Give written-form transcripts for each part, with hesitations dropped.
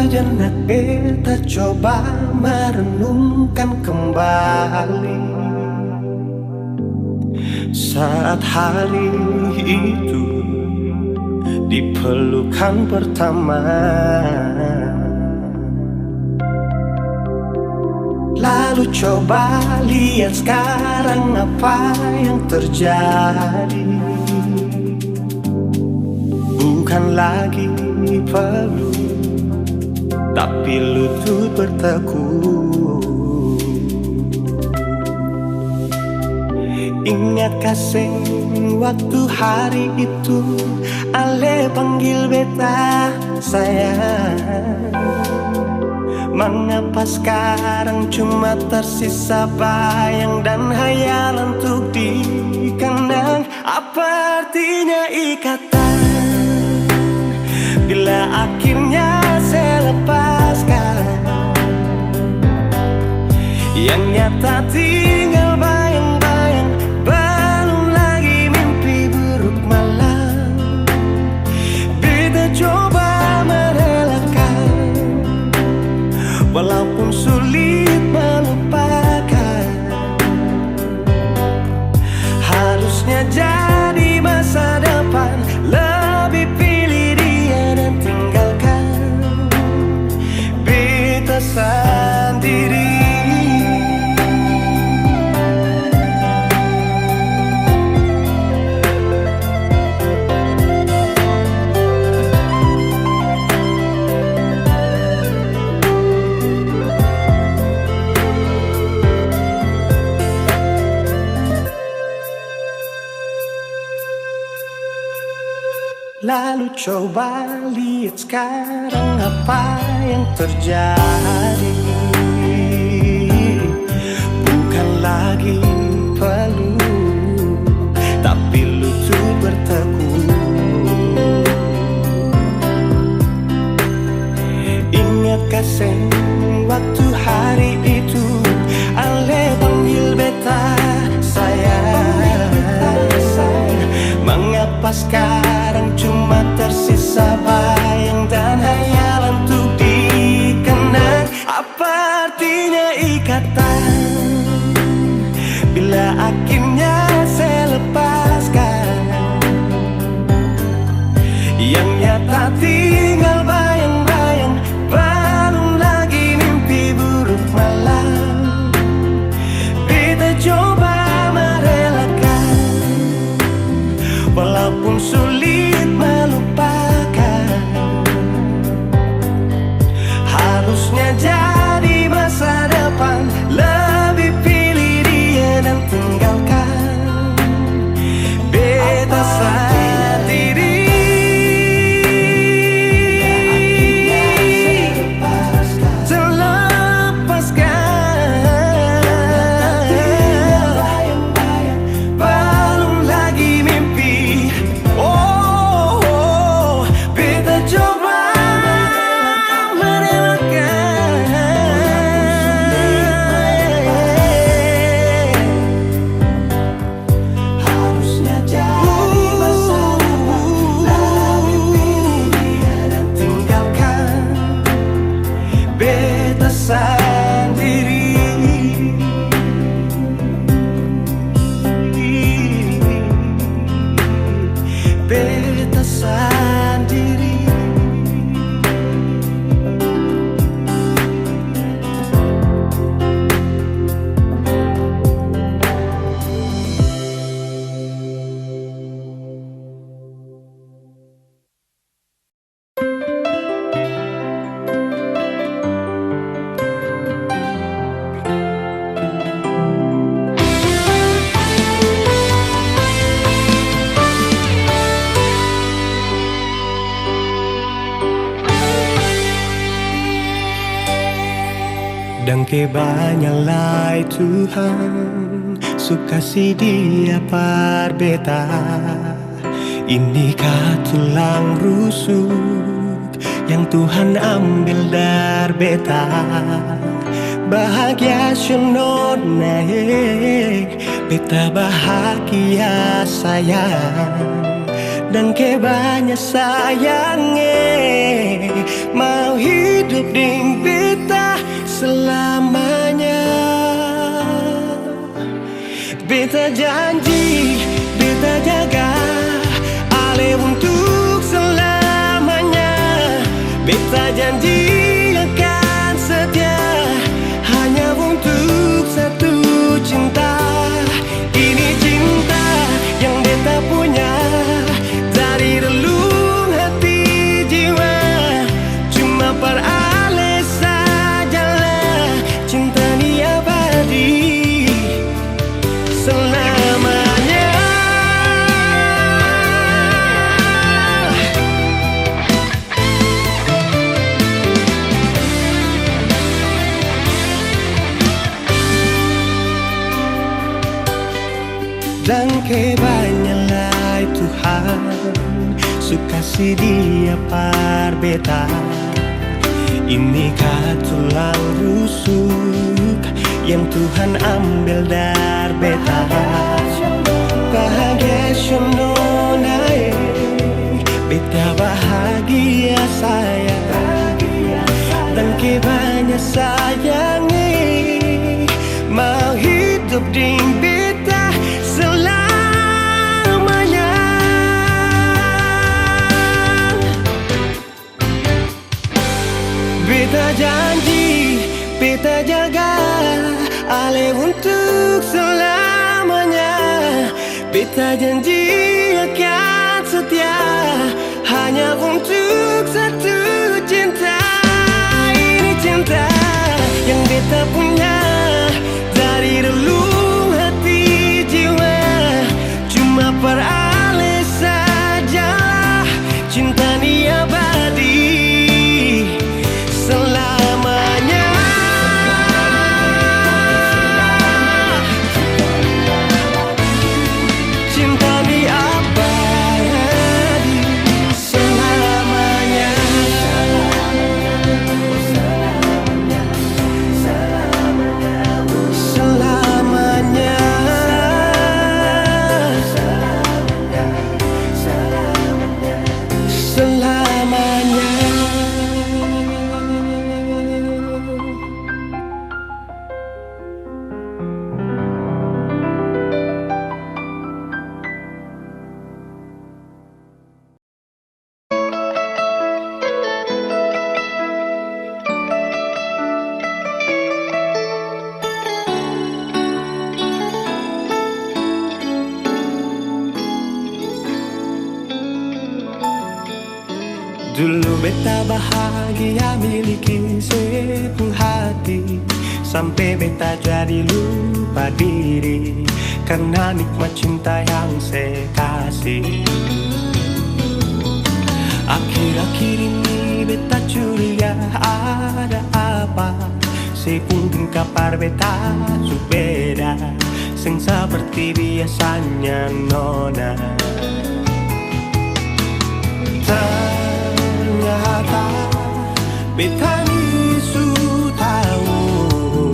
Sejenak beta coba merenungkan kembali saat hari itu di pelukan pertama. Lalu coba lihat sekarang apa yang terjadi. Bukan lagi peluk, tapi lutut bertekuk. Ingat kasih waktu hari itu Ale panggil beta sayang. Mengapa sekarang cuma tersisa bayang dan hayalan untuk dikenang? Apa artinya ikatan bila akhirnya saya lepaskan? Yang nyata tinggal bayang-bayang, belum lagi mimpi buruk malam. Beta coba merelakan, walaupun sulit melupakan. Harusnya jadi masa depan, lebih pilih dia dan tinggalkan beta sendiri. Lalu coba lihat sekarang apa yang terjadi. Bukan lagi peluk, tapi lutut bertekuk. Ingat kasih waktu hari itu Ale panggil beta sayang. Mengapa sekarang cuma tersisa bayang dan hayalan untuk dikenang? Apa artinya ikatan bila akhirnya saya lepaskan? Yang nyata tinggal bayang-bayang, belum lagi mimpi buruk malam. Beta coba merelakan, walaupun sulit melupakan. Harusnya jadi masa depan, lebih pilih dia dan tinggalkan beta sendiri. Beta sendiri. Dan kebanyalah Tuhan suka si dia par beta. Inikah tulang rusuk yang Tuhan ambil dari beta? Bahagia siono naik, beta bahagia sayang. dan ke banyak sayangnya, mau hidup ding beta selamanya. Beta janji, beta jaga ale untuk selamanya. Beta janji akan setia hanya untuk satu cinta. Ini cinta yang beta punya dari relung hati jiwa. Cuma per ale sajalah cinta ni abadi selamanya. Dan kebanyalah Tuhan suka si dia par beta. Ini tulang rusuk yang Tuhan ambil dari beta. Bahagia syononai, beta bahagia saya. Dan kebanyak sayangi, mau hidup ding beta selamanya. Beta janji, beta jaga ale untuk selamanya. Beta janji akan setia hanya untuk satu cinta. Ini cinta yang beta punya dari relung hati jiwa. Cuma per ale sajalah cinta ni abadi selamanya. Cinta ni abadi selamanya. Selamanya. Selamanya. Dulu beta bahagia miliki sepenuh hati, sampai beta jadi lupa diri karena nikmat cinta yang saya kasih. Akhir-akhir ini beta curiga ada apa. Saya pun kabar beta berbeda, sing seperti biasanya nona. Ternyata beta ni su tahu,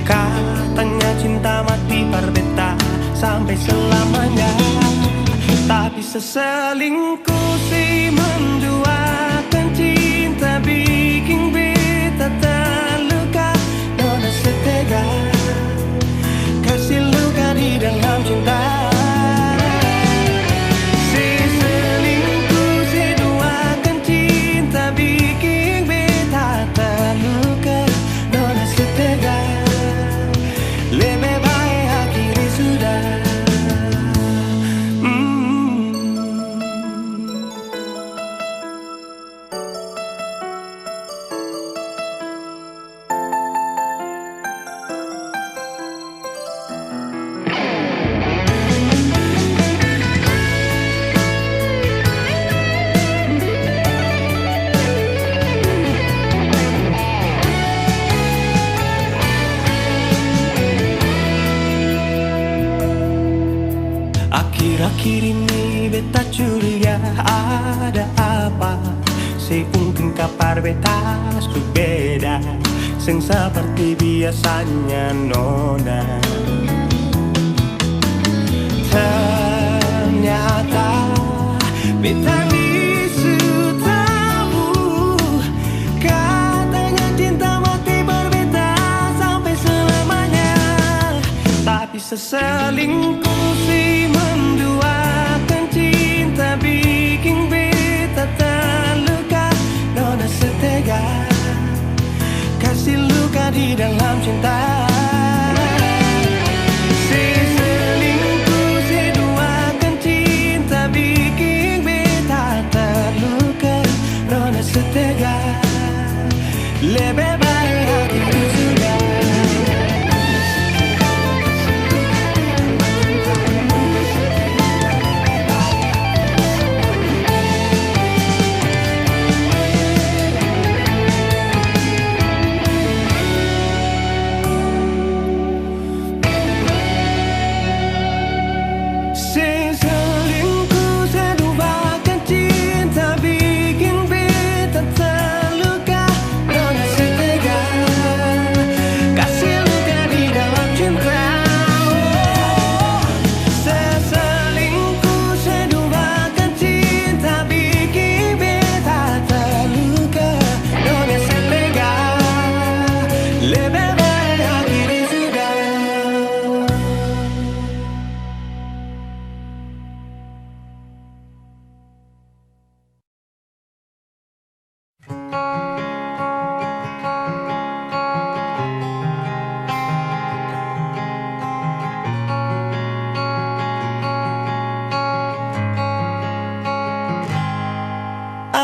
katanya cinta mati par beta sampai selamanya. Tapi seselingkuh si menduakan cinta bikin beta terluka. Nona setega kasih luka di dalam cinta. Akhir-akhir ini beta curiga ada apa. Si mungkin kabar beta berbeda, sing seperti biasanya nona. Ternyata selingkuh si menduakan cinta bikin beta terluka. Nona setega kasih luka di dalam cinta. Si selingkuh si duakan cinta bikin beta terluka. Nona setega lebih baik hatiku sudah.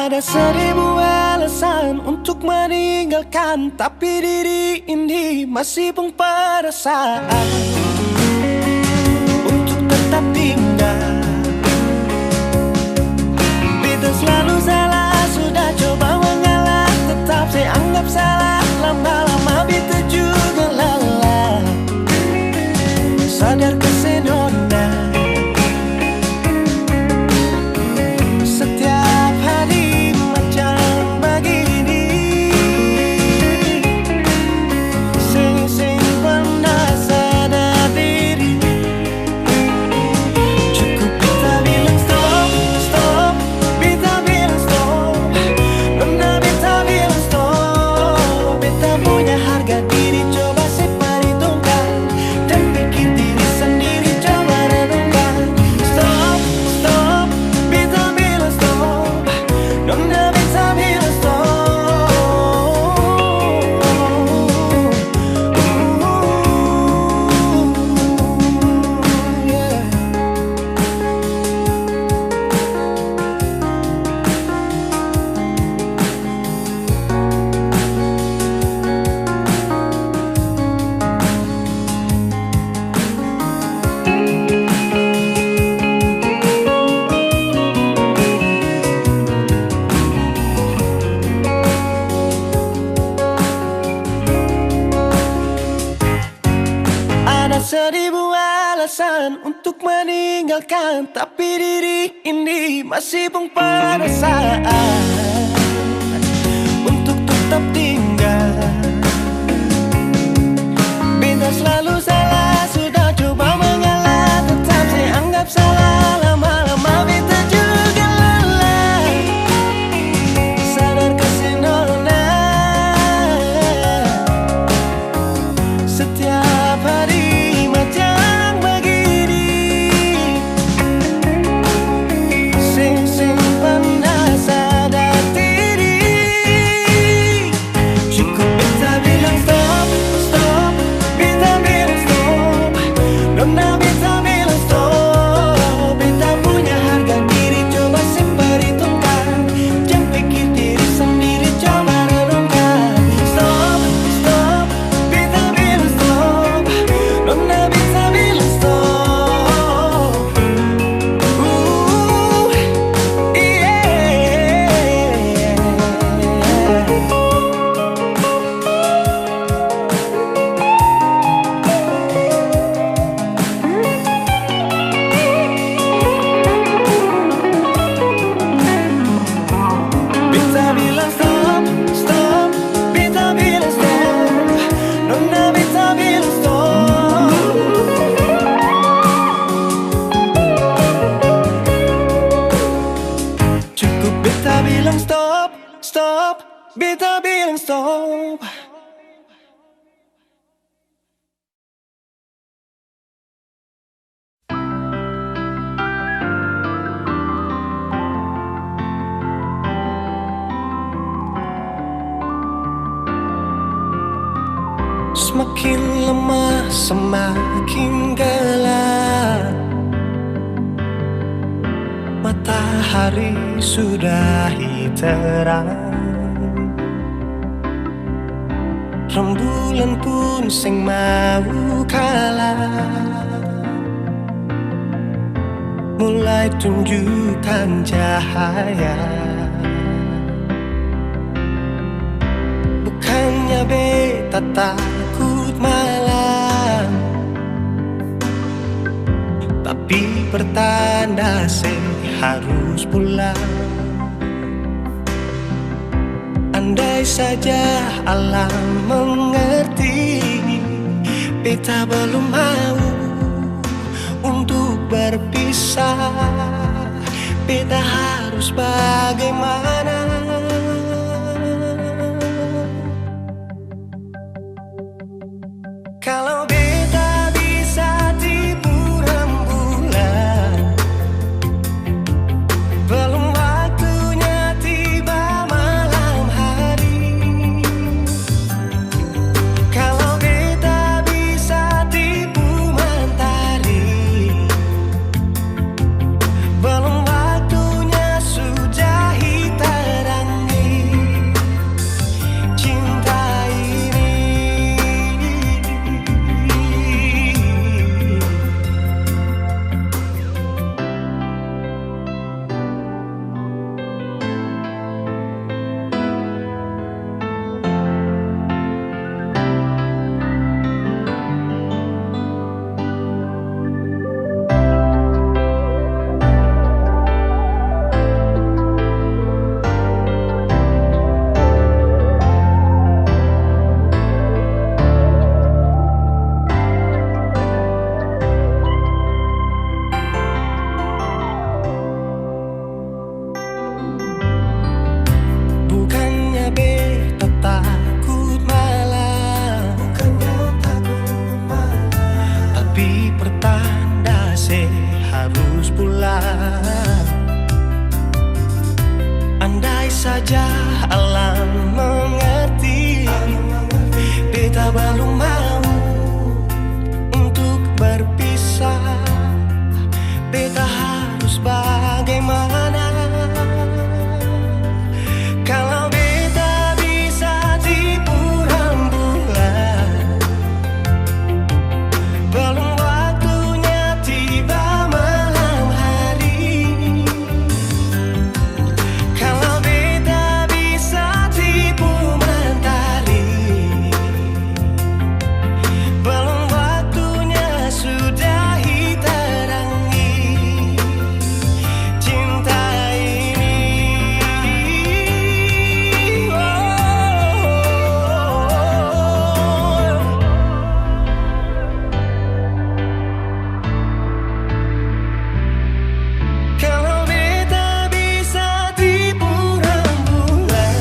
Ada seribu alasan untuk meninggalkan, tapi diri ini masih pun perasaan untuk tetap tinggal. Beta selalu salah, sudah coba mengalah, tetap saya anggap salah. Lama-lama beta juga lelah. Sadar kesenona setiap hari seribu alasan untuk meninggalkan, tapi diri ini masih pun perasaan untuk tetap tinggal. Beta selalu salah, sudah coba mengalah, tetap saya anggap salah. Lama-lama beta juga lelah. Sadar kesenona setiap hari beta bilang stop. semakin lemah, semakin gelap. Matahari sudahi terang, rembulan pun sing mau kalah, mulai tunjukkan cahaya. Bukannya beta takut malam, tapi pertanda harus pulang. Andai saja alam mengerti, beta belum mau untuk berpisah. Beta harus bagaimana? Kalau beta bisa tipu rembulan, belum waktunya tiba malam hari. Kalau beta bisa tipu mentari, belum waktunya sudahi terangi cinta ini. Bukannya beta takut malam, tapi pertanda harus pulang. Andai saja alam mengerti, beta belum mau untuk berpisah. Beta harus bagaimana? Kalau beta bisa tipu rembulan, belum waktunya tiba malam hari. Kalau beta bisa tipu mentari, belum waktunya sudahi terangi cinta ini. Kalau beta bisa tipu rembulan,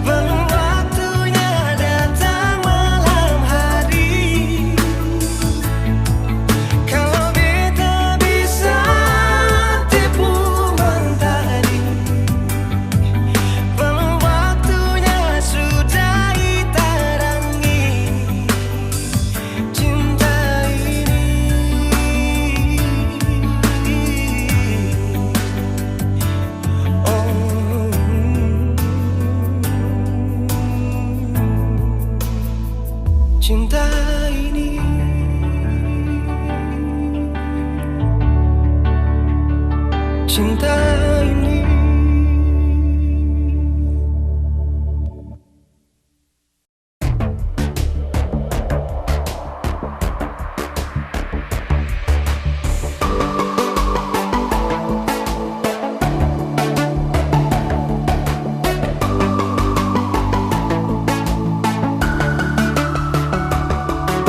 belum waktunya datang malam hari. Kalau beta bisa tipu mentari, belum waktunya sudahi terangi cinta ini. Cinta ini, cinta ini.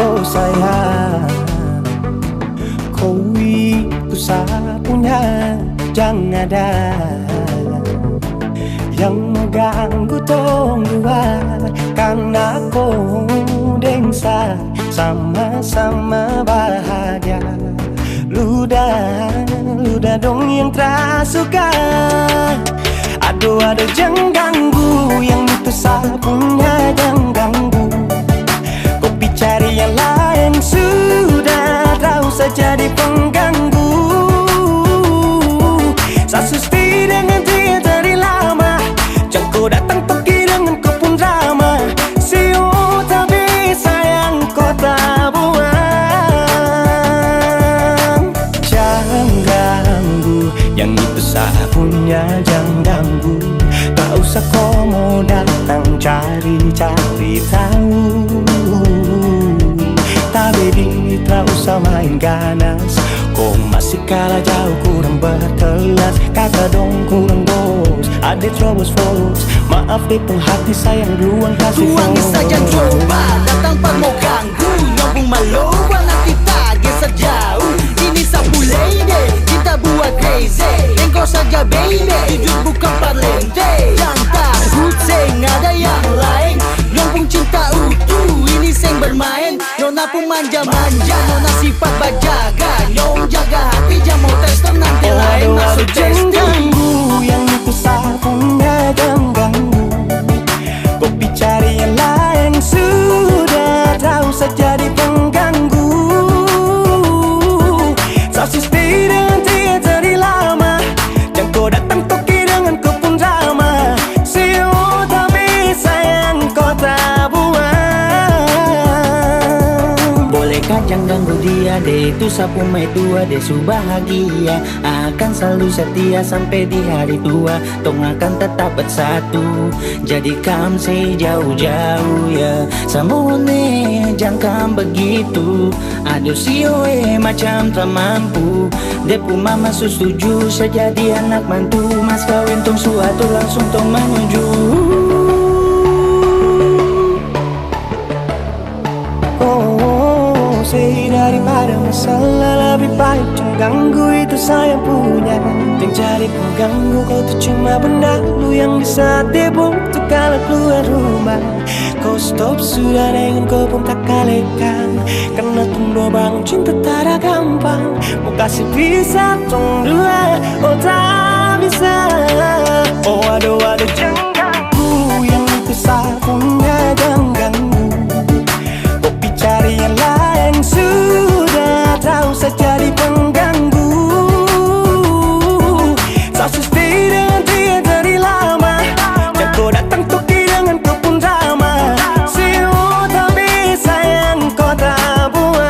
Oh sayang, kau itu sapunya, jangan ada yang mengganggu tong dua. Karena kau dengsa sama-sama bahagia. Luda dong yang tersuka. Aduh ada jangan ganggu, yang itu sapunya jangan ganggu. jadi pengganggu. Sasusti dengan dia dari lama, jangan kau datang pergi dengan kau pun drama. Siu tapi sayang kau tak buang. Jangan ganggu, yang itu saya punya jangan ganggu. Tak usah kau mau datang cari-cari tahu. Tak baby, tak usah main ganas. Kau masih kalah jauh, kurang berkelas. Kata dong kurang bos, ada troubles folks. Maaf deh penghati sayang duluan kasih Tuangin saja coba, datang pak mau ganggu. Nyambung maloba nanti target sejauh. Ini sapu lady, cinta buat crazy. Engkau saja baby, jujur bukan parlente. Jangan takut, seng ada yang lain. Nyambung cinta utuh, ini seng bermain. Nona pun manja-manja, nona sifat bajaga. Nyong jaga hati, jangan mau tester nanti lain masuk jangan testing. ganggu, yang itu saya punya jangan ganggu. Kopi cari yang lain sudah, tak usah jadi pengganggu. Sasusti dengan dia dari lama, jangan kau datang toki dengan kau pun drama. Siu tapi sayang kau tak buang. Bolehkah jangan ganggu dia deh, itu sapu mai tua deh su bahagia. Akan selalu setia sampai di hari tua. Tong akan tetap bersatu, jadikan sejauh-jauh ya. Samone jangan begitu. Aduh sioe macam tak mampu. Depu mama setuju sejadi anak mantu. Mas kawin tong suatu langsung tong menuju. Daripada masalah lebih baik jangan ganggu, itu saya punya. Yang jadi pengganggu kau tuh cuma benda lu yang bisa dibutuh kalau keluar rumah. Kau stop sudah dengan kau pun tak kalekan. Karena tunggu bangun cinta tak ada gampang. Mau kasih bisa tong dua, oh tak bisa. Oh aduh jangan ganggu, yang itu saya punya jangan ganggu. Kopi cari yang lain sudah, tak usah jadi pengganggu. Sasusti dengan dia dari lama, jangan kau datang toki dengan kau pun drama. Siu tapi sayang kau tak buang.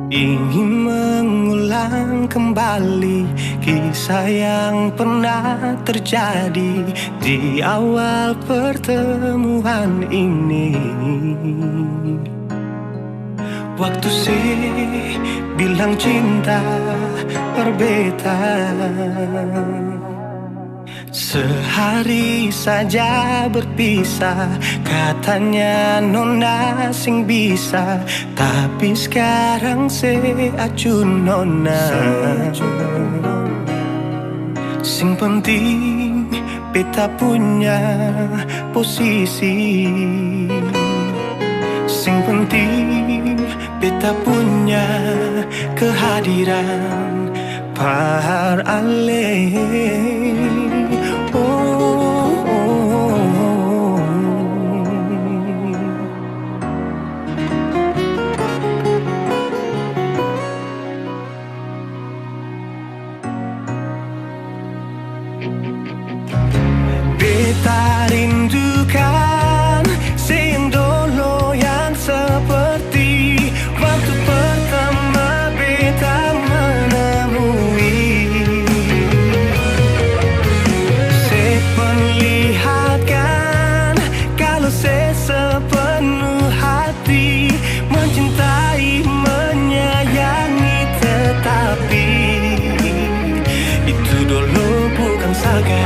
Ingin mengulang kembali kisah yang pernah terjadi di awal pertemuan ini. Waktu sih bilang cinta berbeda, sehari saja berpisah. Katanya nona sing bisa, tapi sekarang se acun nona. Sing penting beta punya posisi. Sing penting beta punya kehadiran par ale. Beta rindukan yang dulu yang seperti waktu pertama beta menemui. Seperlihatkan kalau saya sepenuh hati mencintai, menyayangi, tetapi itu dulu bukan saga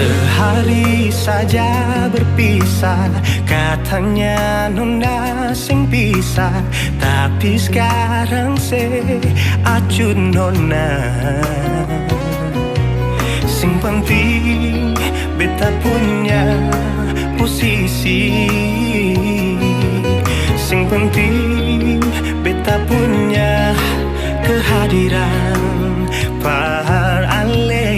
Sehari saja berpisah, katanya nona sing pisah, tapi sekarang se acuh nona. Sing penting beta punya posisi, sing penting beta punya kehadiran par ale.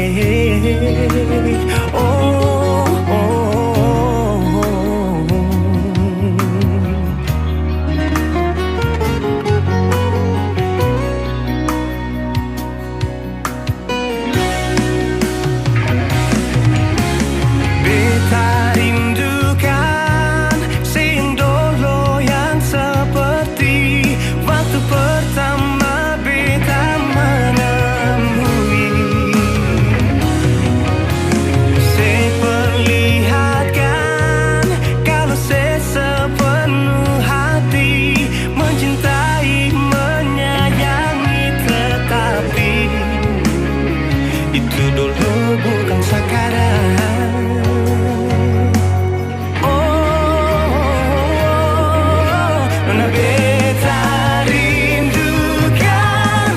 Oh, oh, oh. Beta rindukan sing dulu yang seperti waktu pertama beta menemui. Seperlihatkan kalau saya sepenuh hati mencintai, menyayangi, tetapi itu dulu bukan sekarang. Nona beta rindukan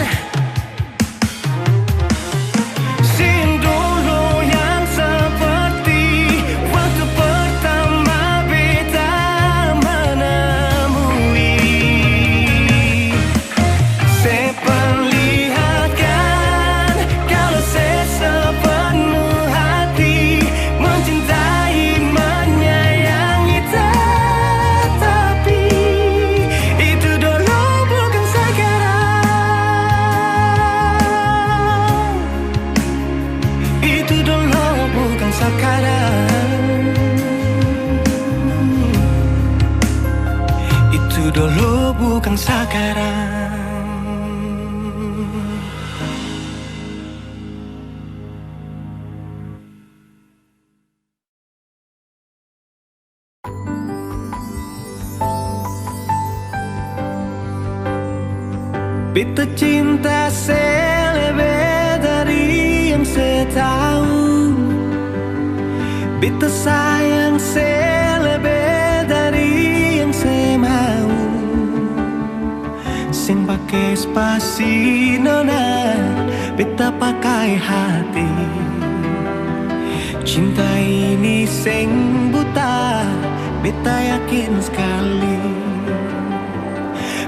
sin dulu yang seperti waktu pertama beta menemui. Saya perlihatkan kalau saya sepenuh hati mencintai, menyayangi, tetapi itu dulu bukan sekarang. Itu dulu bukan sekarang. Itu dulu bukan sekarang. Beta cinta selebih dari yang saya tahu. Beta sayang selebih dari yang saya mau. Sing pakai spasi nona, beta pakai hati. Cinta ini sing buta, beta yakin sekali.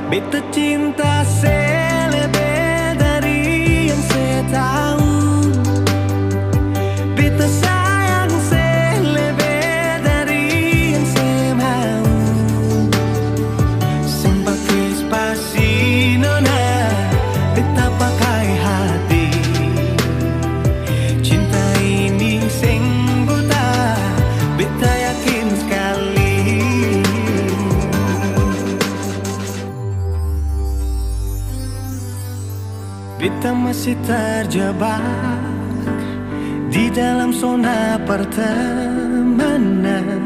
Beta cinta selebih dari yang saya tahu. Beta sayang selebih dari yang saya mau. Sing pakai spasi nona, beta pakai hati. Cinta ini sing buta, beta yakin sekali. Beta masih terjebak di dalam zona pertemanan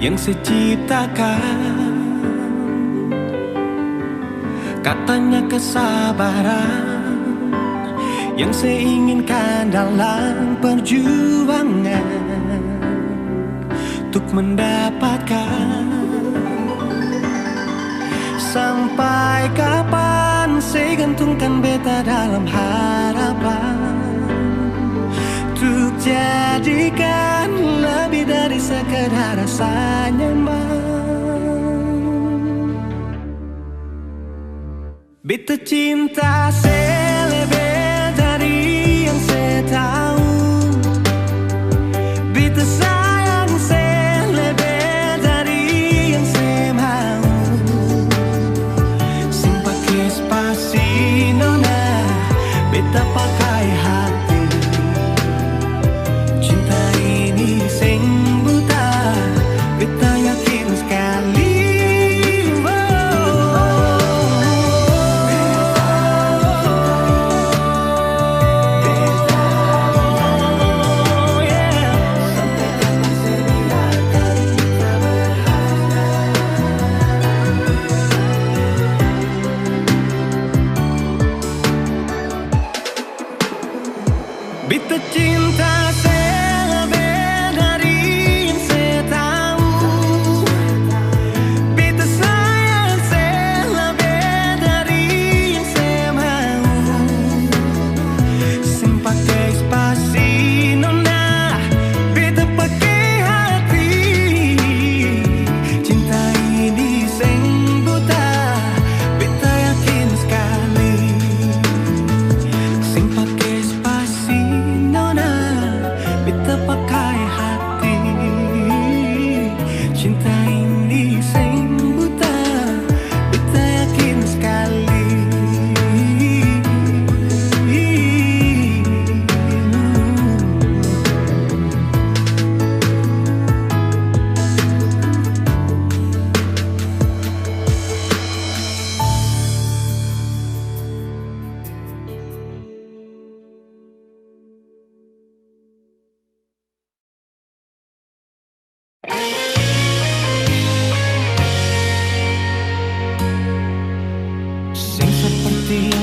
yang saya ciptakan. Katanya kesabaran yang saya inginkan dalam perjuangan untuk mendapatkan. Sampai kapan saya gantungkan beta dalam harapan untuk jadikan lebih dari sekedar rasa nyaman. Beta cinta selebih dari yang saya tahu. Beta sayang selebih dari yang saya mau. Sing pakai spasi nona, beta pakai hati. Cinta ini sing buta, beta yakin sekali. Oh, oh, oh.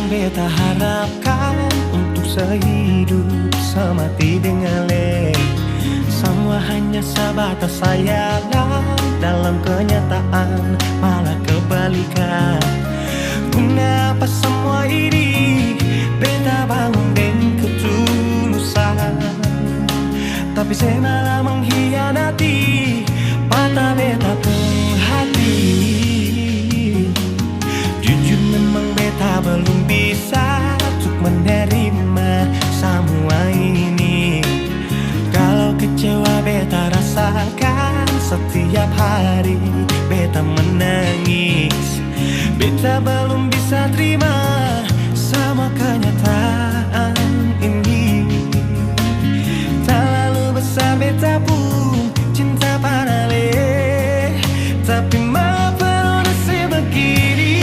beta harapkan untuk sehidup semati dengan le. Semua hanya sebatas sayalan, dalam kenyataan malah kebalikan. Kenapa semua ini beta bangun dengan ketulusan, tapi saya malah mengkhianati mata beta pun hati. Jujur memang beta belum bisa untuk menerima semua ini. Kalau kecewa beta rasakan setiap hari beta menangis. Beta belum bisa terima sama kenyataan ini. Terlalu besar beta pun cinta pada le, tapi mengapa nasib begini.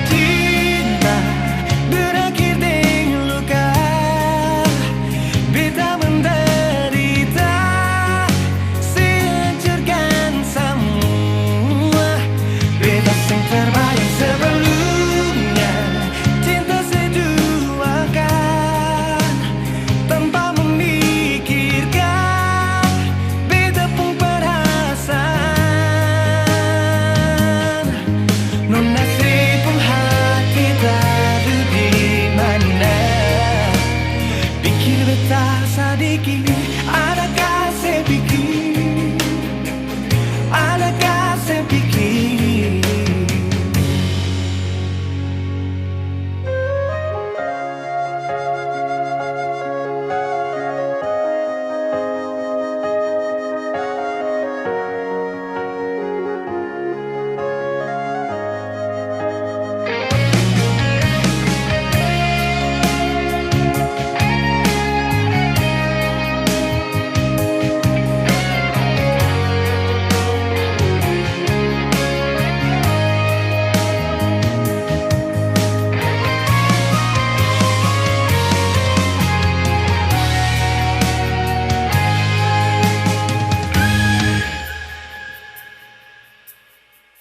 Cinta berakhir dengan luka, beta menderita, sehancurkan semua. Beta sing terbayang sebelumnya, cinta seduakan tanpa memikirkan beta pun perasaan. Non nasib pun hati tadu di mana, pikir beta sedikit, adakah saya pikir, adakah saya pikir.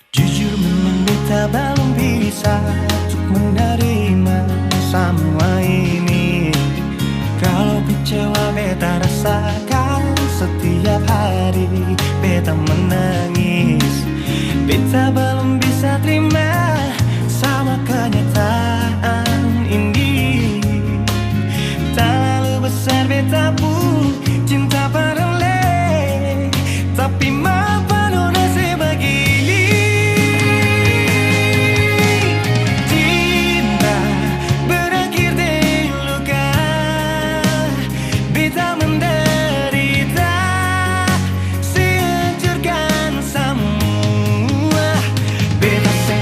Jujur memang beta belum bisa untuk menerima semua ini. Kalau kecewa beta rasakan setiap hari beta menangis. Beta belum bisa terima sama kenyataan ini. Terlalu besar beta pun cinta pada le, tapi mengapa nasib begini. Cinta berakhir dengan luka, beta menderita, sehancurkan semua. Beta sing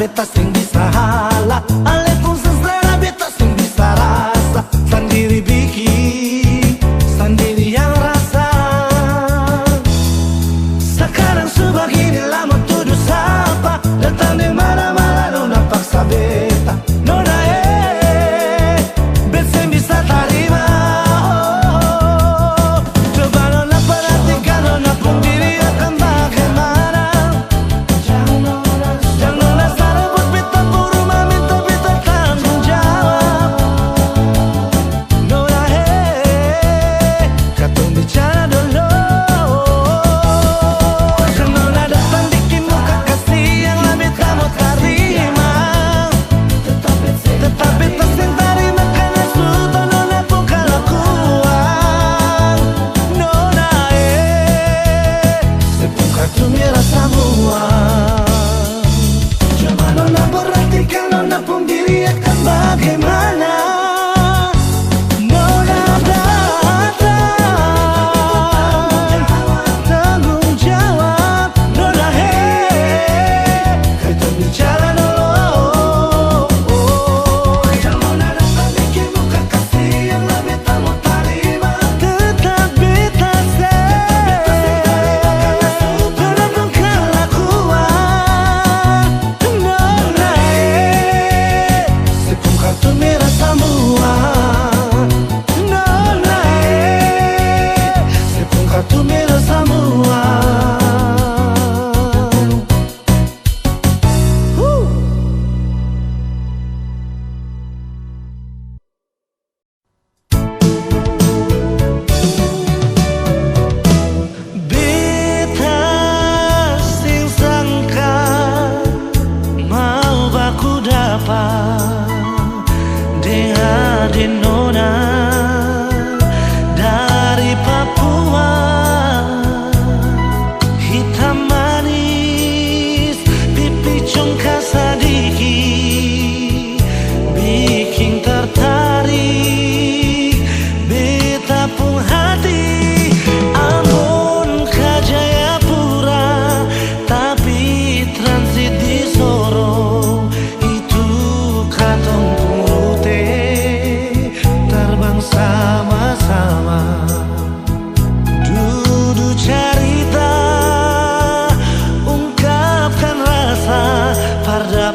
beta sing bisa hala, ale pun selera beta sing bisa rasa. Sendiri bikin, sendiri yang rasa. Sekarang sebegini lama tuduh sapa, datang di mana-mana nona paksa beta. Nona beta sing bisa terima. Oh, coba nona perhatikan nona pun diri akan bagaimana. Jangan nona sarebut beta puruma minta beta tanggung jawab. Nona katong bicara dulu. Jangan nona datang bikin muka kasih yang lebih kamu terima. Tetap beta sing terima karena sudah nona pun kelakuan. Nona sepung kartu merah semua. Coba nona perhatikan nona pun diri akan bagaimana. Nona datang tanggung jawab. Nona kita bicara dulu. Jangan nona datang bikin muka kasih yang lebih kamu terima. Tetap beta nona pun kelakuan. Nona sepung kartu merah semua. Nona sepung kartu merah semua. Beta sing sangka mau baku dapat dengan nona dari Papua. Hitam manis pipi congkak sadiki bikin tertarik beta pun hati. Ambon ke Jayapura tapi transit di Sorong. Itu katong pun rute terbang sama-sama. Duduk cerita ungkapkan rasa pada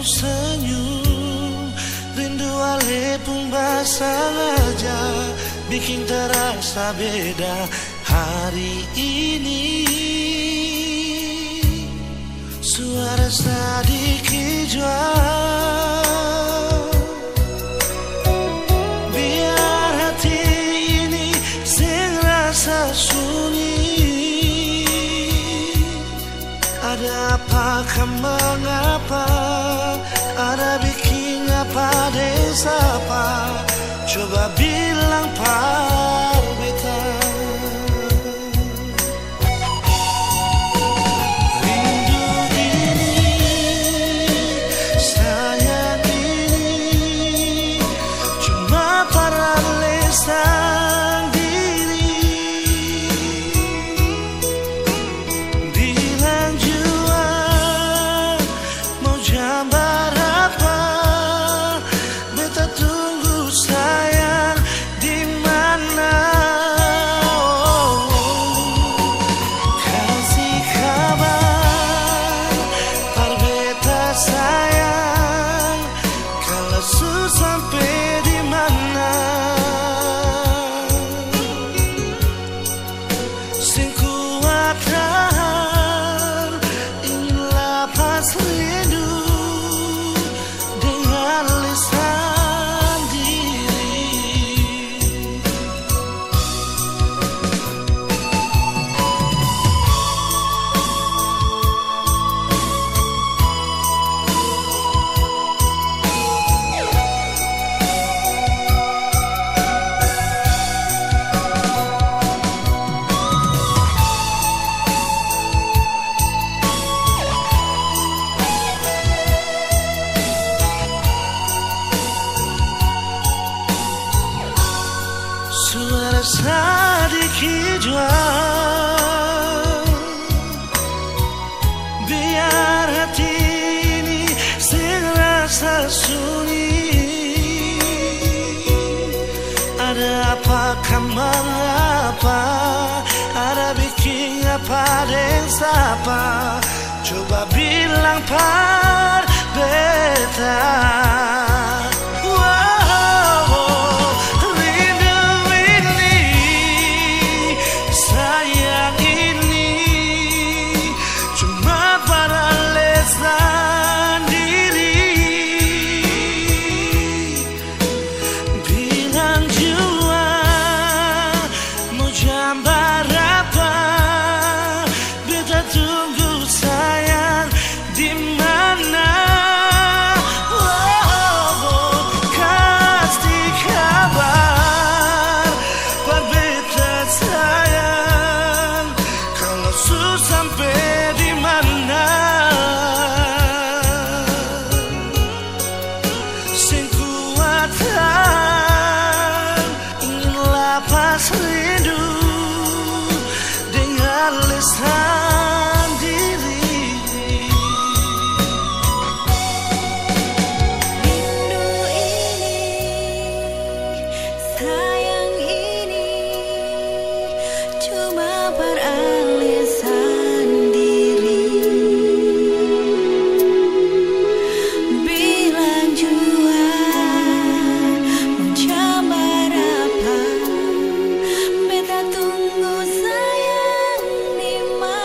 senyum, rindu walaupun basah aja, bikin terasa beda hari ini. Suara sedikit jual, biar hati ini sing rasa sunyi. Ada apakah mengapa, ada bikin apa desapa, coba bilang par beta. Rindu ini, sayang ini, cuma para lesan diri. Bilang jua mau jambar apa, beta tunggu sayang di mana. Kasih kabar par beta sayang, kalau su sampai di mana. Sing kuat tahan, ingin lepas rindu dengan lisan diri. Suara sedikit jual, biar hati ini sing rasa sunyi. Ada apakah mengapa, ada bikin apa desapa, coba bilang par beta. Gambar apa, beta tunggu sayang di mana. Kasih kabar par beta sayang, kalau su sampai di mana. Sing kuat tahan, ingin lepas rindu dengan lisan diri. Rindu ini, sayang ini, cuma peralisan diri. Bilang jua mau jambar apa, beta tunggu sayang di mana.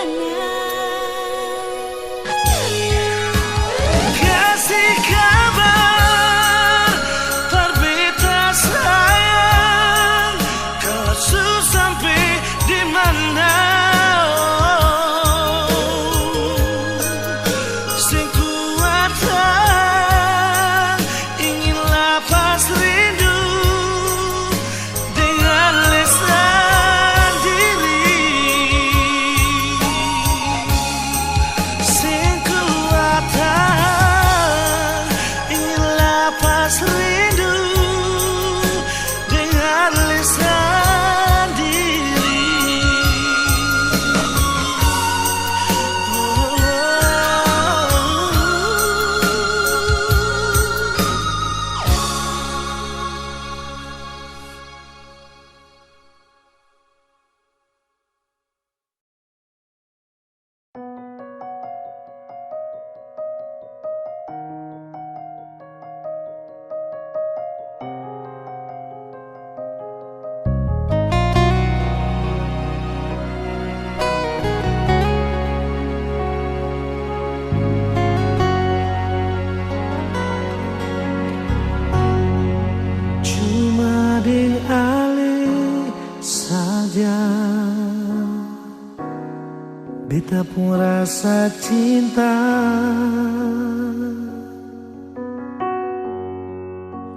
beta pun rasa cinta.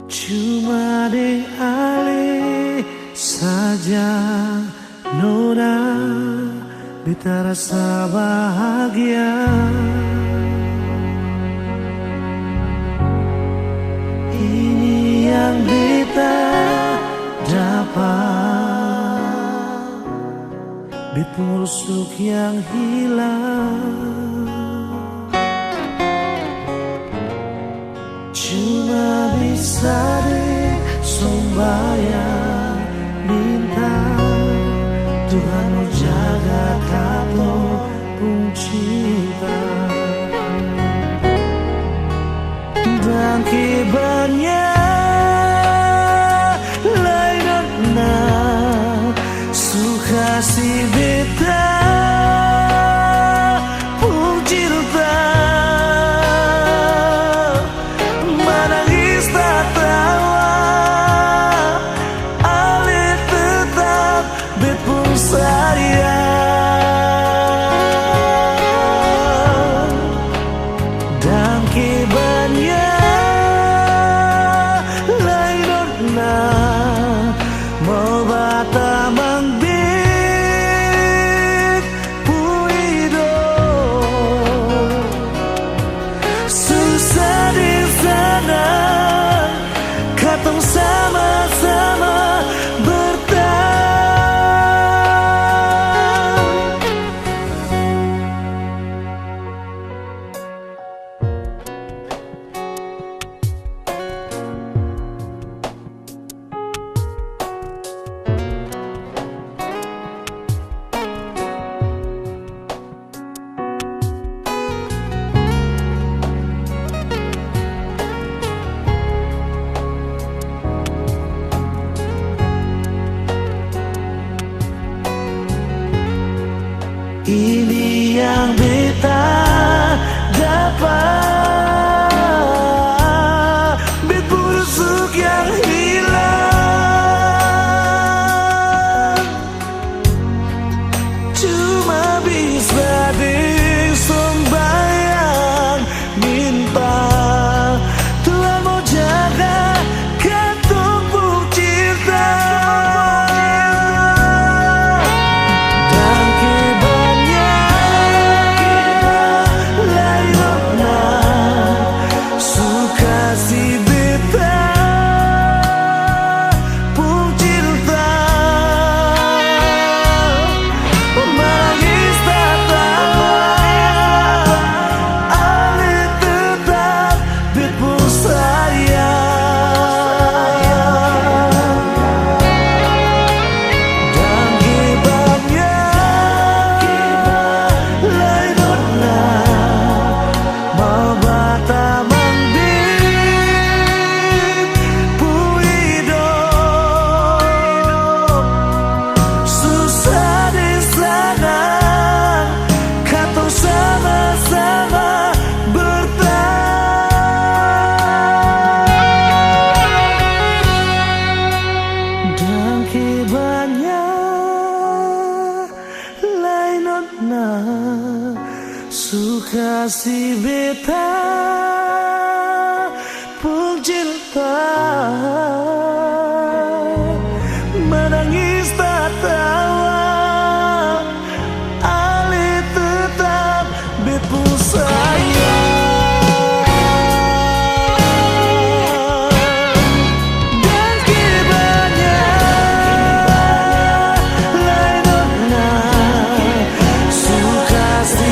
Cuma deng ale saja nona, beta rasa bahagia. Ini yang beta dapat, beta rusuk yang hilang. Cuma bisa deh sembahyang minta Tuhan mau jaga kamu pun cinta. Dan kibarnya lain na suka si beta pun cinta. Menangis tak tawa ale tetap bet pun sayang. Dan kibarnya mau bata mangbit puido susah di sana katong sama-sama bertahan. Ini yang beta dapat, bet busuk yang hilang. Cuma bisa disembayang minta Tuhan mau jaga katong pun cinta. Suka si beta pun cinta. Menangis tak tawa ale tetap bet pun sayang. Dan kibarnya lain nona suka si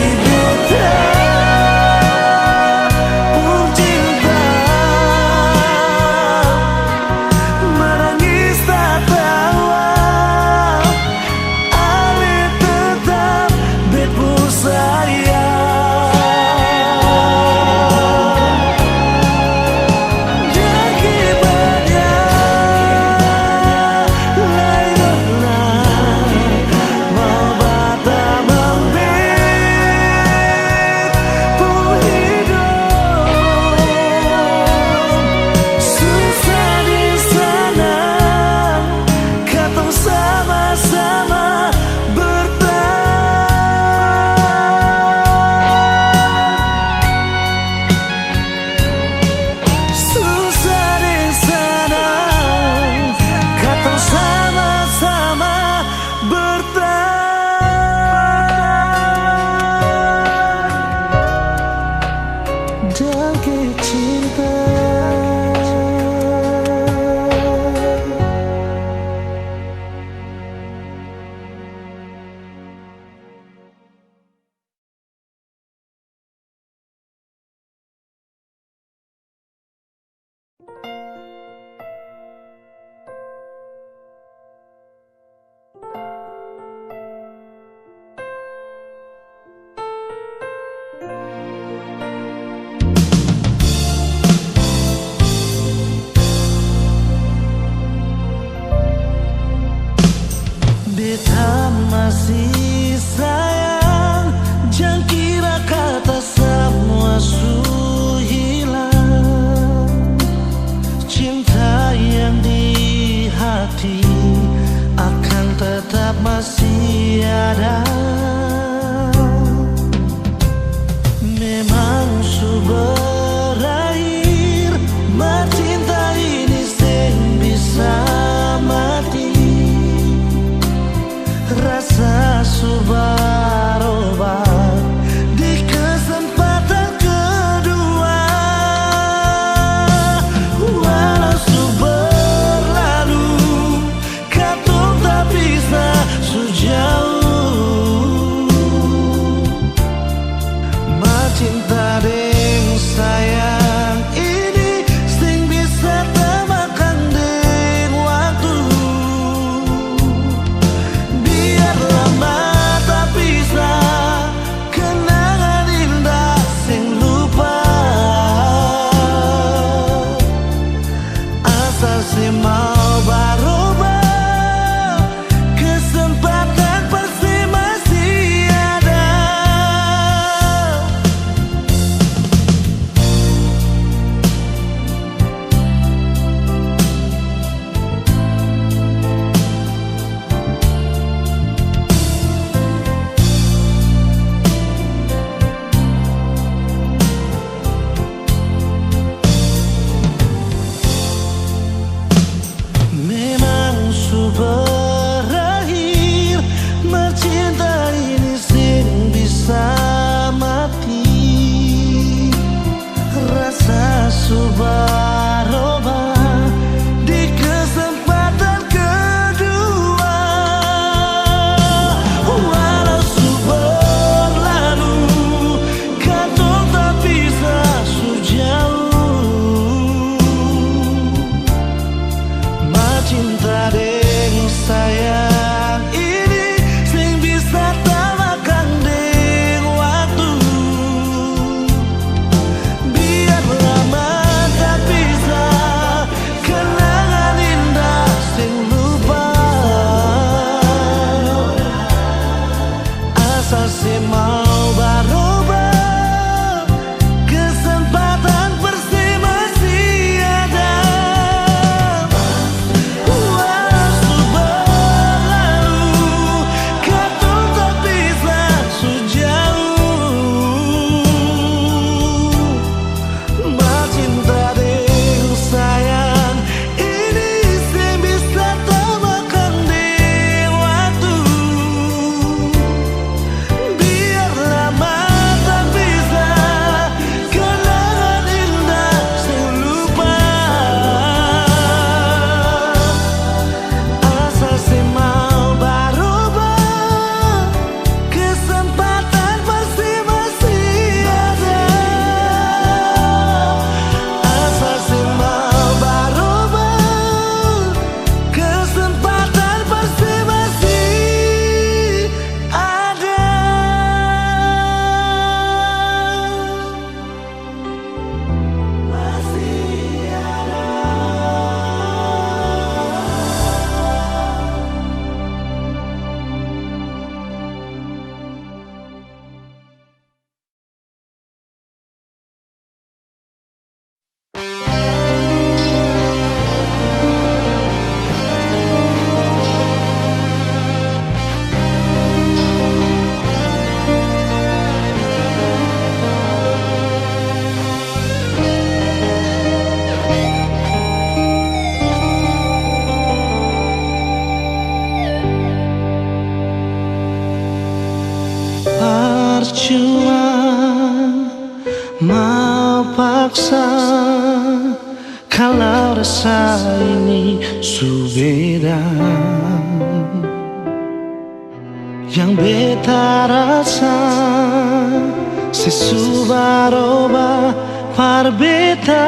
percuma mau paksa kalau rasa ini subeda. Yang beta rasa sesubaroba par beta.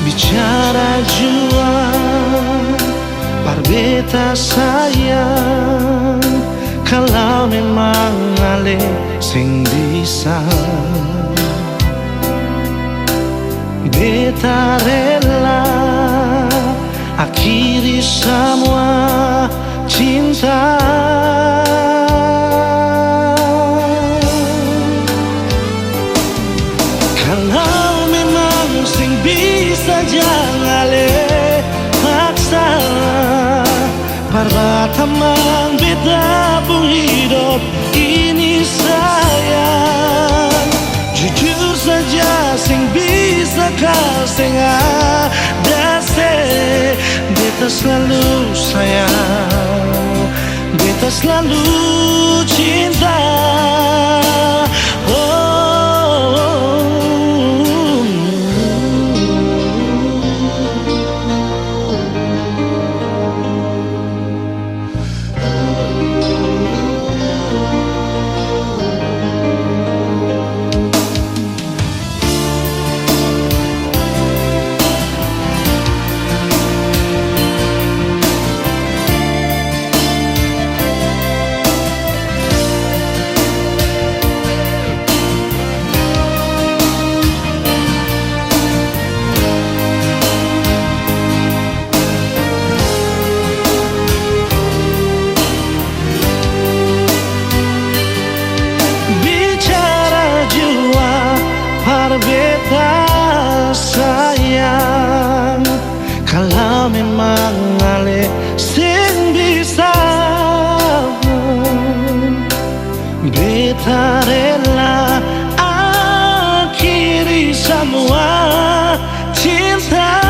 Bicara jua par beta sayang, kalau memang ale sing bisa beta rela akhiri semua cinta. Kalau memang sing bisa jangan le paksa, parbatamang beta pun hidup ini sayang. Jujur saja sing bisa kau sing ada se, beta selalu sayang, beta selalu cinta. Beta sayang, kalau memang ale sing bisa beta rela akhiri semua cinta.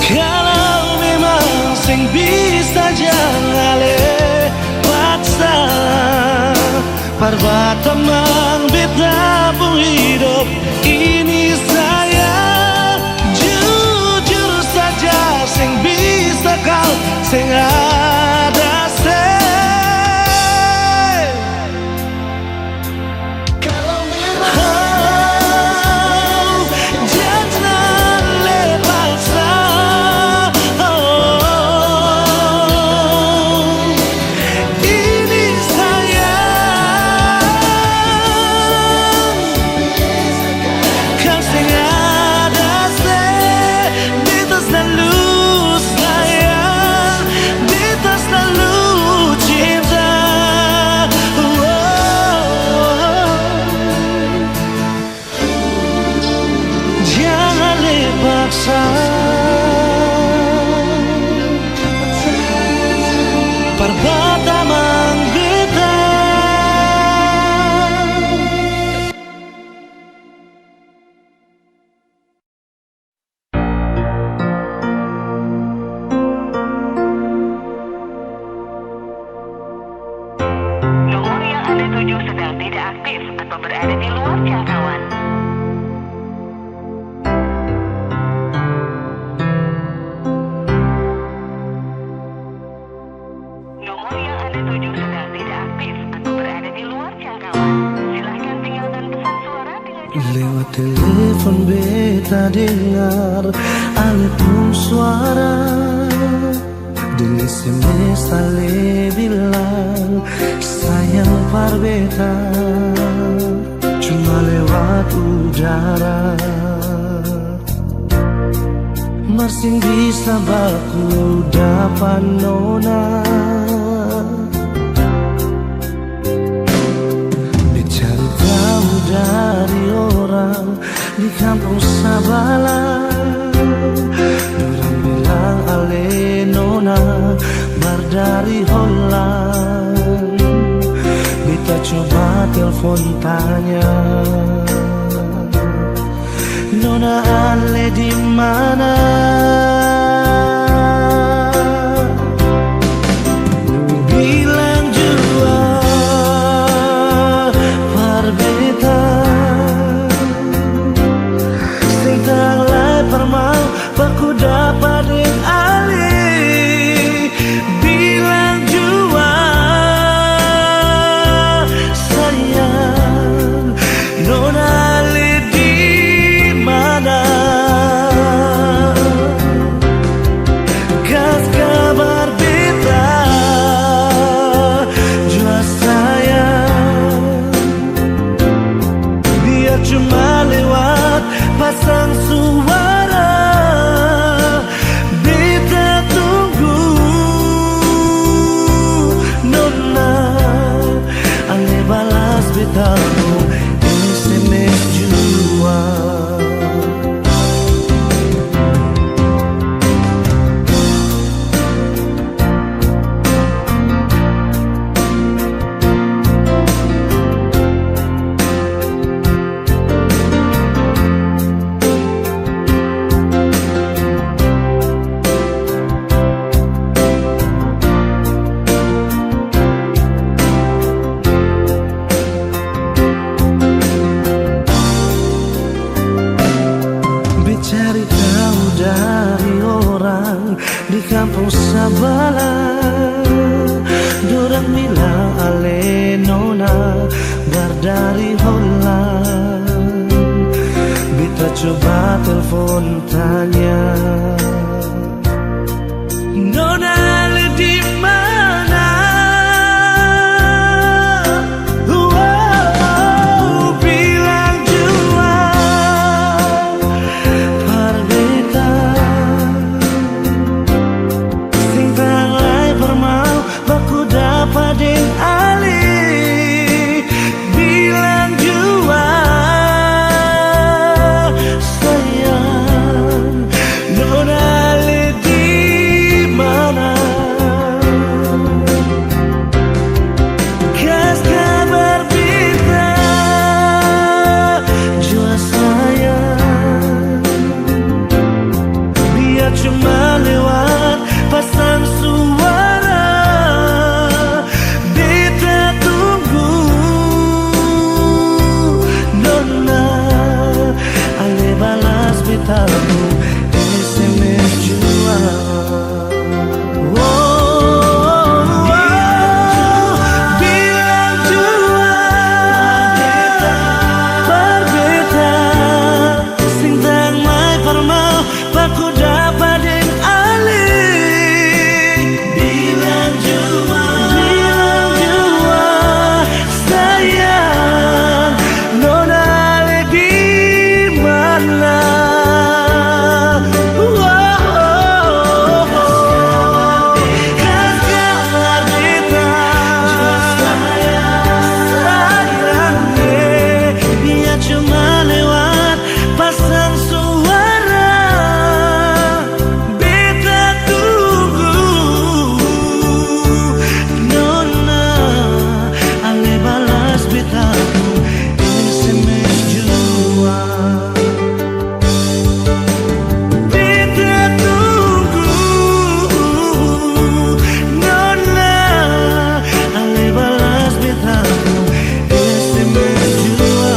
Kalau memang sing bisa jangan ale parbatamang beta pun hidup ini sayang. Jujur saja sing bisa kau sing ada se. Kalau memang jangan lepaskan parbatamang beta. Nomor yang Anda tuju sedang tidak aktif atau berada di luar jangkauan. Lewat telepon beta dengar ale pun suara, dan SMS ale bilang sayang par beta, cuma lewat udara. Masing bisa baku dapat nona, dicari tahu dari orang di kampung Sabala. Orang bilang ale nona bar dari Holland. Beta coba telepon tanya, Nona Ale di mana? Bilang jua parbeta sing tanglai permau baku dapat ding ali. Bilang jua sayang Nona Ale di mana? Kas kabar beta jua sayang, biar cuma lewat pasang suara. Beta tunggu Nona Ale balas betamu SMS jua. Cari tahu dari orang di kampung Sabala, dorang bilang Ale Nona berdari Holland. Beta coba telepon tanya, Nona Ale di mana? Wow, bilang jua parbeta sing tanglai permau baku dapat ding ali. Bilang jua sayang Nona Ale di mana? Kas kabar beta jua sayang, biar cuma lewat pasang suara. Beta tunggu Nona Ale balas betamu SMS jua. Bilang jua parbeta sing tanglai permau baku dapat ding ali. Bilang jua sayang Nona Ale di mana? Kas kabar beta sayang, biar cuma lewat pasang suara. Beta tunggu Nona Ale balas betamu SMS jua. Beta tunggu Nona Ale balas betamu SMS jua.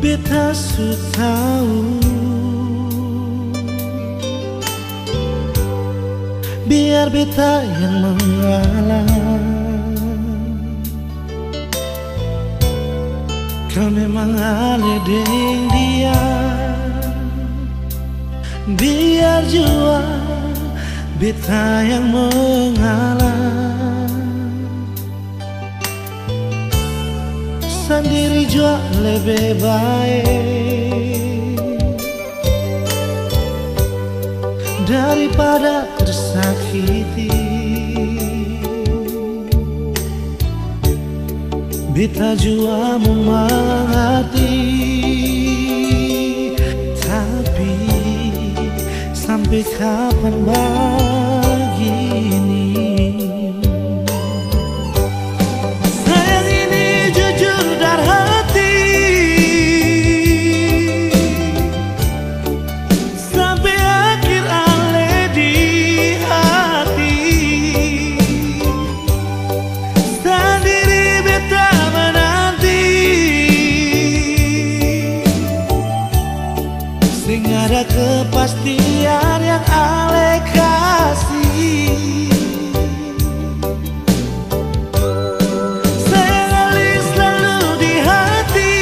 Beta su tahu, biar beta yang mengalah. Kau memang Ale deng dia. Biar jua beta yang mengalah, sendiri jua lebih baik daripada tersakiti. Beta jua mengerti, tapi sampai kapan begini? Sayang ini jujur dari hati, sampai akhir ale di hati. Sendiri beta menanti, sing ada kepastian yang ale kasih. Sayang ale selalu di hati,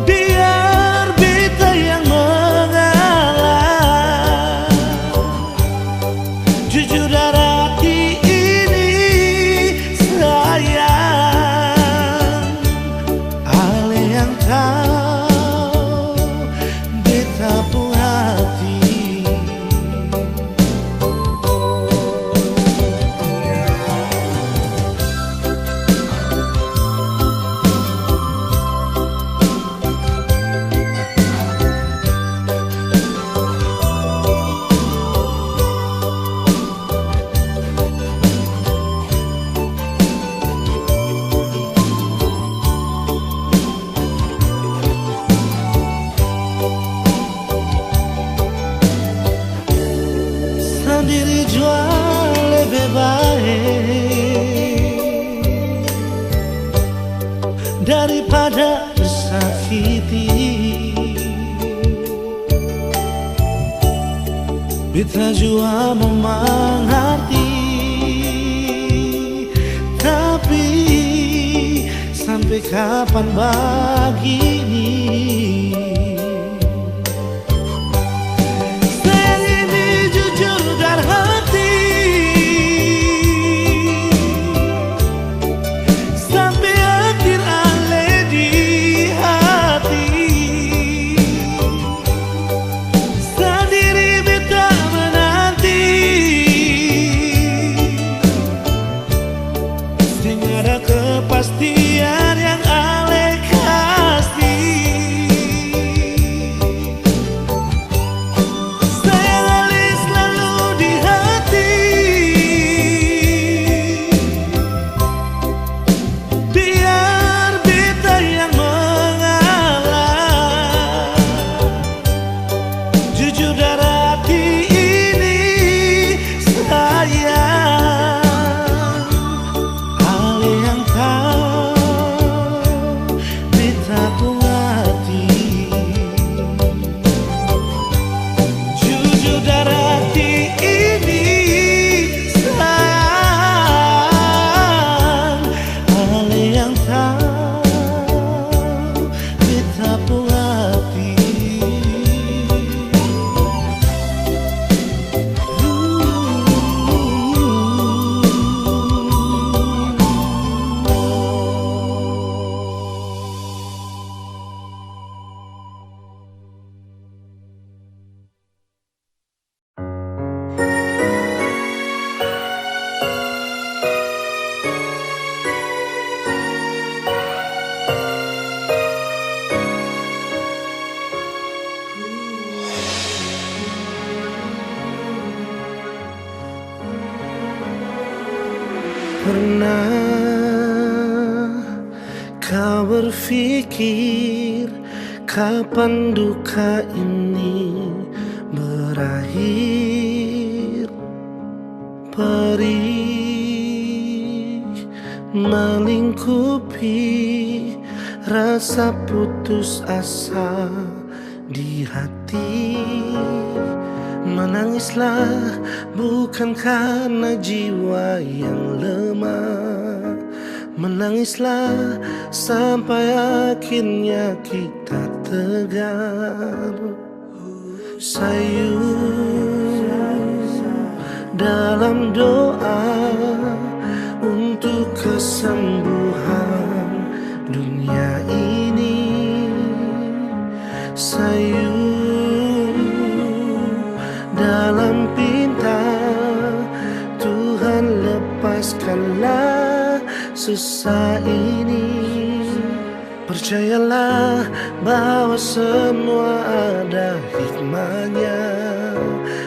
biar beta yang mengalah. Jujur dari hati ini sayang, ale yang tahu beta pun hati. Sendiri jua lebih baik daripada tersakiti. Beta jua mengerti, tapi sampai kapan begini? Sayang ini jujur dari hati, sampai akhir ale di hati. Sendiri beta menanti, sing ada kepastian yang ale kasih. Sayang ale selalu di hati, biar beta yang mengalah. Jujur dari hati ini sayang, ale yang tahu beta pun hati. Jujur dari hati ini sayang, ale yang tahu beta pun hati. Pernah kau berpikir kapan duka ini berakhir? Perih melingkupi rasa putus asa di hati. Menangislah bukan karena jiwa yang lemah, menangislah sampai akhirnya kita tegar, sayu dalam doa untuk kesembuhan dunia ini. Sayu dalam pinta, Tuhan lepaskanlah susah ini. Percayalah bahwa semua ada hikmahnya.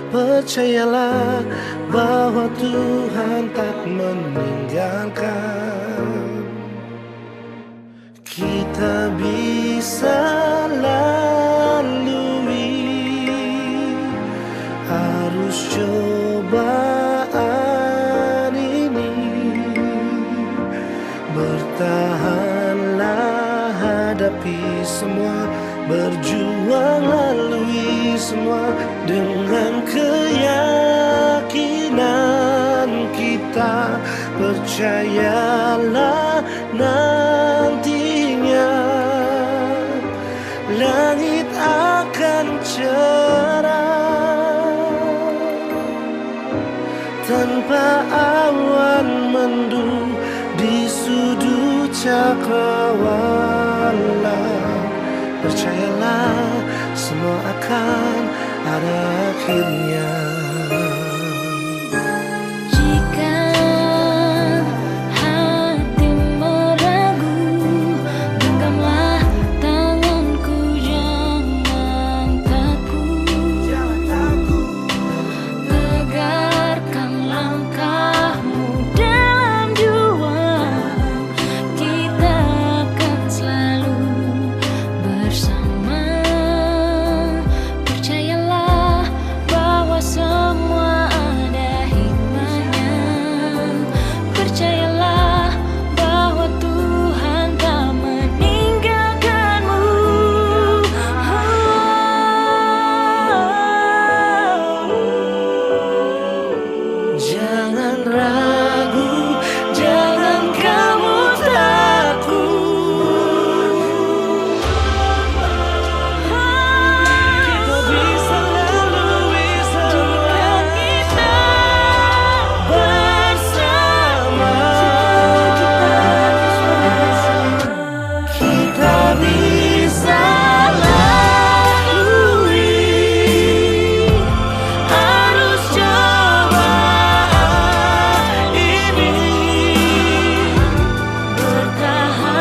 Percayalah bahwa Tuhan tak meninggalkan. Kita bisa lalui arus cobaan ini. Bertahanlah, hadapi semua, berjuang lalui semua dengan keyakinan kita. Percayalah nantinya langit akan cerah tanpa awan mendung di sudut cakrawala. Percayalah semua akan ada akhirnya. Jika hati meragu, genggamlah tanganku, jangan takut. Tegarkan langkahmu dalam juang, kita akan selalu bersama. Percayalah bahwa semua ada hikmahnya. Percayalah bahwa Tuhan tak meninggalkanmu. Jangan ragu, jangan kamu takut. Kita bisa lalui semua Kita bersama. Kita bisa lalui arus cobaan ini.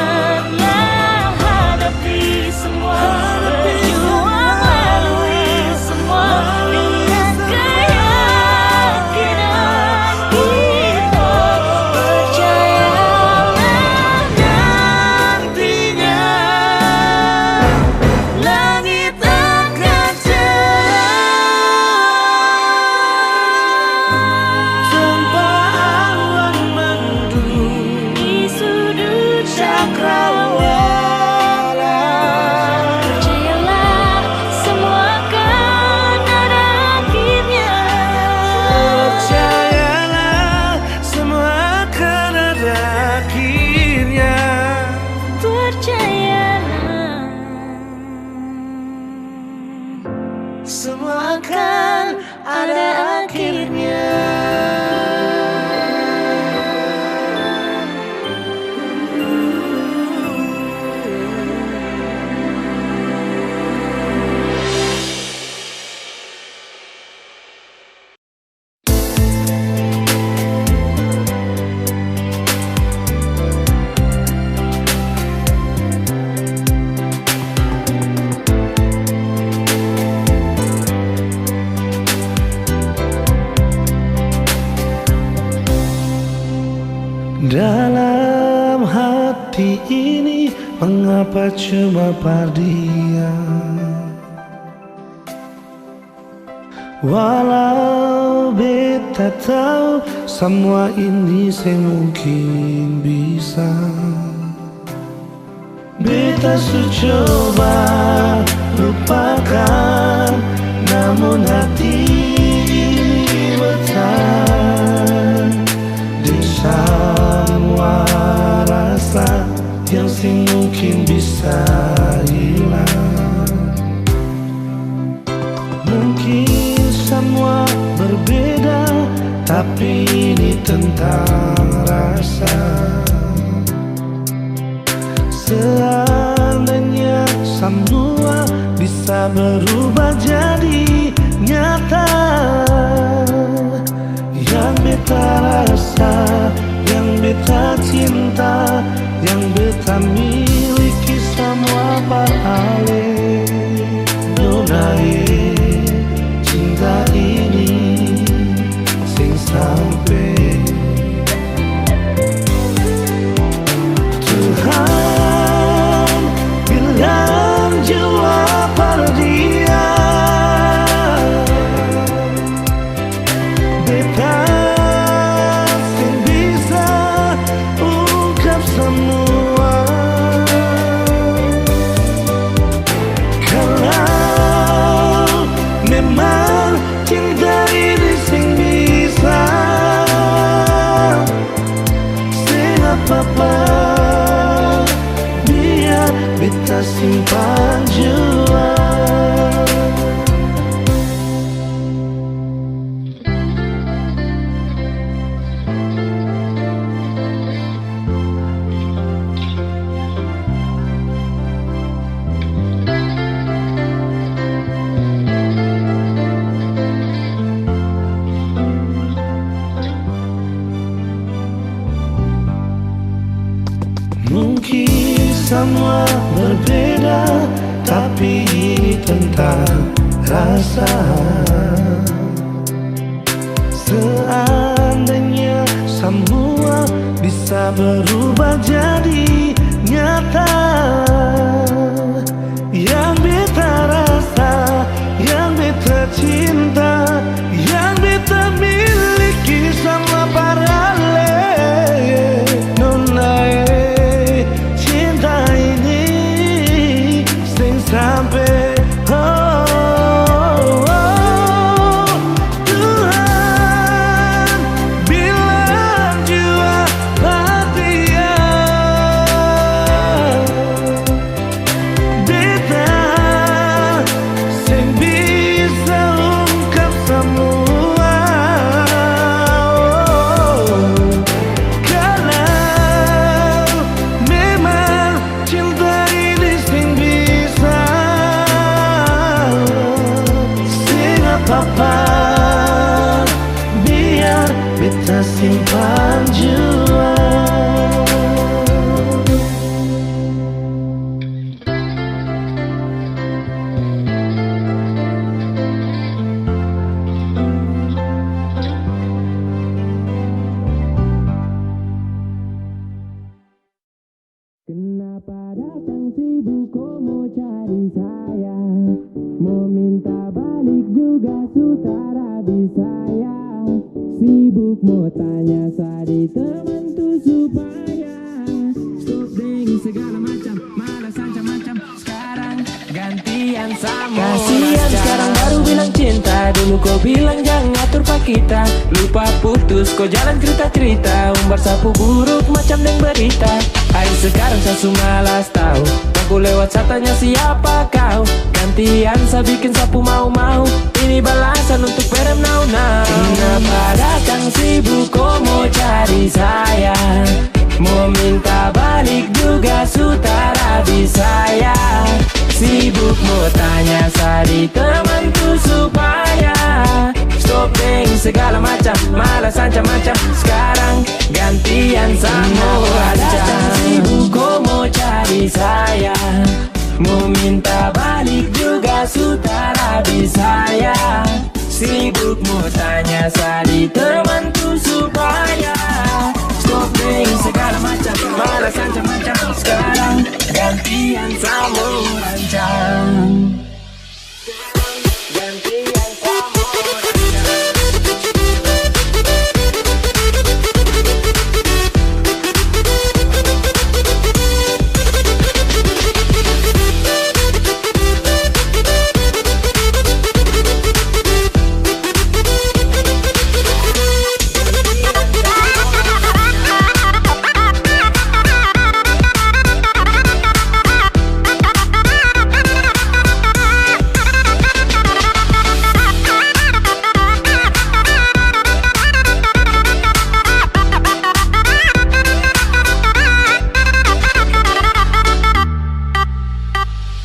bertahanlah, hadapi semua, berjuang lalui semua dengan keyakinan kita. Percayalah Nantinya langit akan cerah tanpa awan mendung di sudut cakrawala. Percayalah semua akan ada akhirnya. Percayalah semua akan ada akhirnya. Percayalah Semua akan ada akhirnya. Dalam hati ini mengapa cuma pardian? Walau beta tahu semua ini saya mungkin bisa. Beta su coba lupakan, namun hati bertahan di semua rasa yang sih mungkin bisa hilang. Mungkin semua berbeda, tapi ini tentang rasa. Seandainya semua bisa berubah jadi nyata, yang beta rasa, yang beta cinta, yang beta miliki semua beralih. Nona cinta ini sing sampai Tuhan bilang jawab pada dia. Beta sing bisa ungkap semua. Kalau memang cinta ini sing bisa, sing apa-apa biar beta simpan jua. Mungkin semua berbeda, tapi ini tentang rasa. Seandainya semua bisa berubah jadi nyata, yang beta rasa, yang beta cinta, yang beta miliki sama paralel. Nona cinta ini sing sampai Tuhan bilang jua dia. Beta sing bisa ungkap semua. Kalau memang cinta ini sing bisa, sing apa-apa biar beta simpan jua. Kenapa datang sibuk kau mau cari saya, mau minta balik juga sutara bisa ya. Sibuk mau tanya sadi teman tuh supaya stop dengan segala macam, malas macam-macam. Sekarang gantian sama kasihan sekarang baru bilang cinta. Dulu kau bilang jangan atur pak kita, lupa putus kau jalan cerita-cerita, umbar sapu buruk macam yang berita. Hai sekarang saya malas tahu, aku lewat satanya siapa kau. Gantian saya bikin sapu mau-mau, ini balasan untuk perem now-now. Kenapa datang sibuk kau mau cari saya, mau minta balik juga sutara bisa ya. Sibuk mau tanya sadi temanku supaya stop dengan segala macam, malas macam-macam. Sekarang gantian sama datang sibuk kau mau cari saya, mau minta balik juga sutara bisa ya. Sibuk mau tanya sadi temanku supaya stop dengan segala macam, malas macam-macam. Sekarang gantian sama rancang. Gantian sama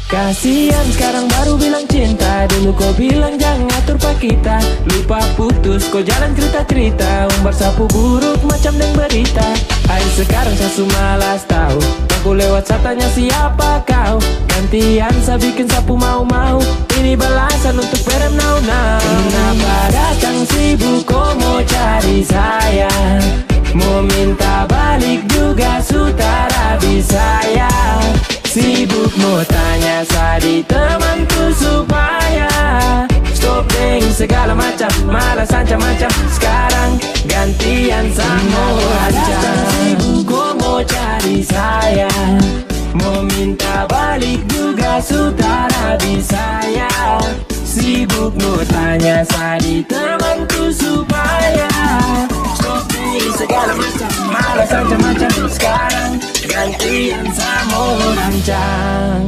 Kasian sekarang baru bilang cinta. Dulu kau bilang jangan ngatur pak kita. Lupa putus kau jalan cerita-cerita. Umbar sapu buruk macam yang berita. Ayo sekarang saya malas tahu. Aku lewat tanya siapa kau. Gantian saya bikin sapu mau-mau. Ini balasan untuk perem now. Kenapa datang sibuk kau mau cari saya. Mau minta balik juga sutara bisa ya. Sibuk mau tanya sadi temanku supaya stop deng segala macam. Malas ancam-ancam. Sekarang gantian sama aja. Sibuk kau mau cari saya. Mau minta balik juga sutara bisa ya. Sibuk mau tanya sadi temanku supaya stop deng segala macam. Malas ancam-ancam. Sekarang gantian sama rancang.